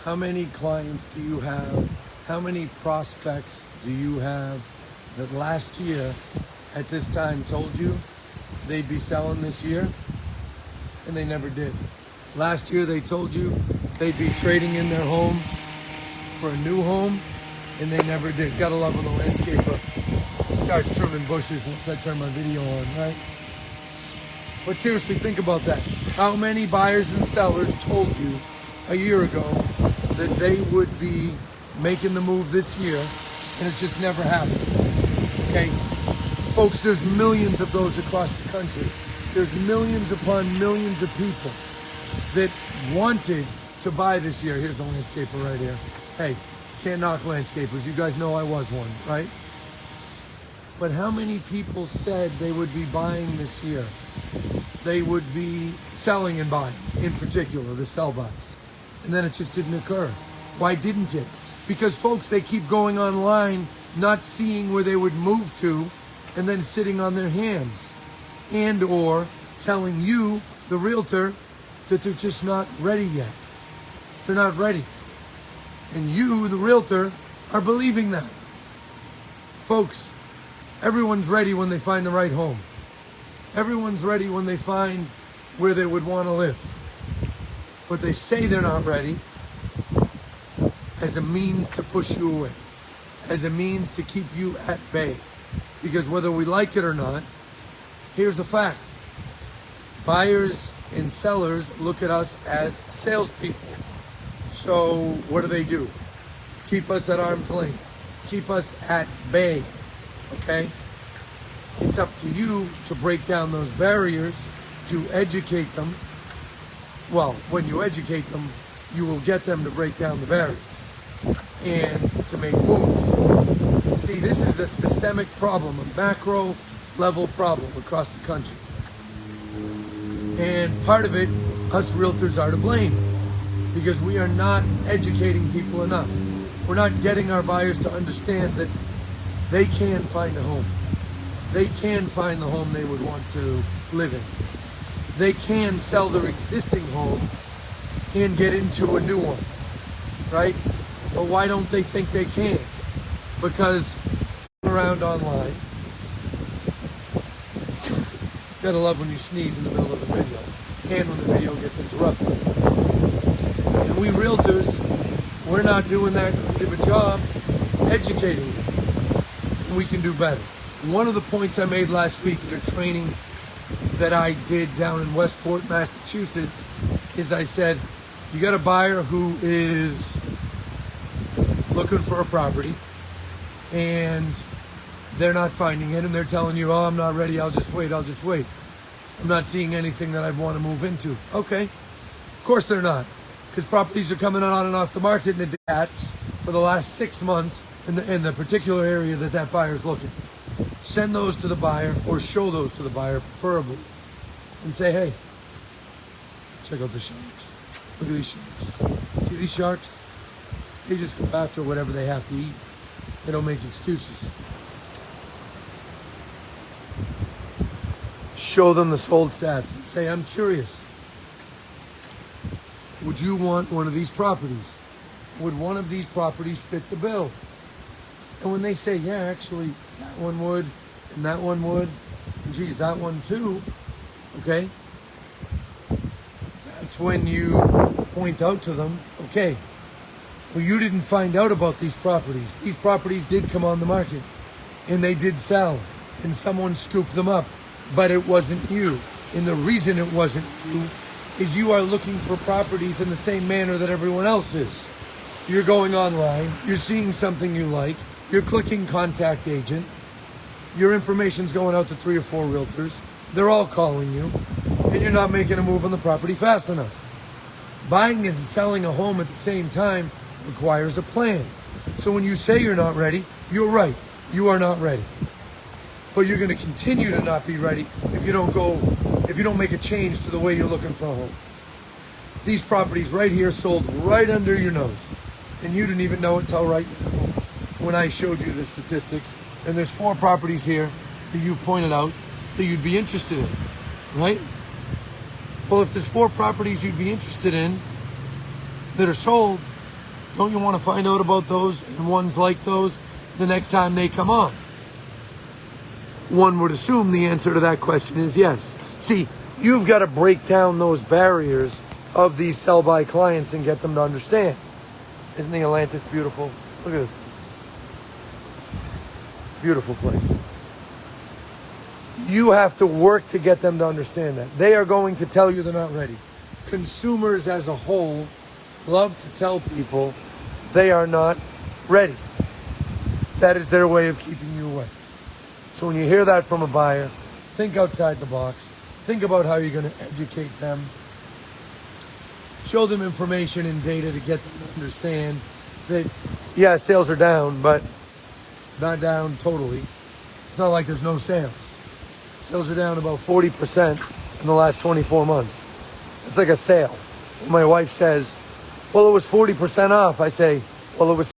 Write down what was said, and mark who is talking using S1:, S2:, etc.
S1: How many clients do you have? How many prospects do you have that last year at this time told you they'd be selling this year and they never did? Last year they told you they'd be trading in their home for a new home and they never did. Gotta love when the landscaper starts trimming bushes once I turn my video on, right? But seriously, think about that. How many buyers and sellers told you a year ago that they would be making the move this year and it just never happened? Okay? Folks, there's millions of those across the country. There's millions upon millions of people that wanted to buy this year. Here's the landscaper right here. Hey, can't knock landscapers. You guys know I was one, right? But how many people said they would be buying this year? They would be selling and buying, in particular, the sell buys. And then it just didn't occur. Why didn't it? Because folks, they keep going online, not seeing where they would move to, and then sitting on their hands. And or telling you, the realtor, that they're just not ready yet. They're not ready. And you, the realtor, are believing that. Folks, everyone's ready when they find the right home. Everyone's ready when they find where they would want to live. But they say they're not ready as a means to push you away, as a means to keep you at bay. Because whether we like it or not, here's the fact. Buyers and sellers look at us as salespeople. So what do? Keep us at arm's length. Keep us at bay. Okay? It's up to you to break down those barriers, to educate them. Well, when you educate them, you will get them to break down the barriers and to make moves. See, this is a systemic problem, a macro level problem across the country. And part of it, us realtors are to blame because we are not educating people enough. We're not getting our buyers to understand that they can find a home. They can find the home they would want to live in. They can sell their existing home and get into a new one, right? But why don't they think they can? Because around online, gotta love when you sneeze in the middle of the video and when the video gets interrupted. And we realtors, we're not doing that good of a job educating them. We can do better. One of the points I made last week at a training that I did down in Westport, Massachusetts, is I said, you got a buyer who is looking for a property and they're not finding it and they're telling you, oh, I'm not ready, I'll just wait. I'm not seeing anything that I'd want to move into. Okay, of course they're not, because properties are coming on and off the market in the dats for the last 6 months in the particular area that buyer's looking. Send those to the buyer or show those to the buyer preferably and say, hey, check out the sharks. Look at these sharks. See these sharks? They just go after whatever they have to eat. They don't make excuses. Show them the sold stats and say, I'm curious. Would you want one of these properties? Would one of these properties fit the bill? And when they say, yeah, actually, that one would, and that one would, and geez, that one too, okay? That's when you point out to them, okay, well, you didn't find out about these properties. These properties did come on the market, and they did sell, and someone scooped them up, but it wasn't you. And the reason it wasn't you is you are looking for properties in the same manner that everyone else is. You're going online, you're seeing something you like, you're clicking contact agent, your information's going out to 3 or 4 realtors, they're all calling you, and you're not making a move on the property fast enough. Buying and selling a home at the same time requires a plan. So when you say you're not ready, you're right, you are not ready. But you're going to continue to not be ready if you don't make a change to the way you're looking for a home. These properties right here sold right under your nose, and you didn't even know it till right now when I showed you the statistics. And there's 4 properties here that you pointed out that you'd be interested in, right? Well, if there's 4 properties you'd be interested in that are sold, Don't you want to find out about those and ones like those the next time they come on? One would assume the answer to that question is yes. See, you've got to break down those barriers of these sell-by clients and get them to understand. Isn't the Atlantis beautiful? Look at this. Beautiful place. You have to work to get them to understand that. They are going to tell you they're not ready. Consumers as a whole love to tell people they are not ready. That is their way of keeping you away. So when you hear that from a buyer, think outside the box. Think about how you're going to educate them. Show them information and data to get them to understand that, yeah, sales are down, but not down totally. It's not like there's no sales. Sales are down about 40% in the last 24 months. It's like a sale. When my wife says, well, it was 40% off, I say, well, it was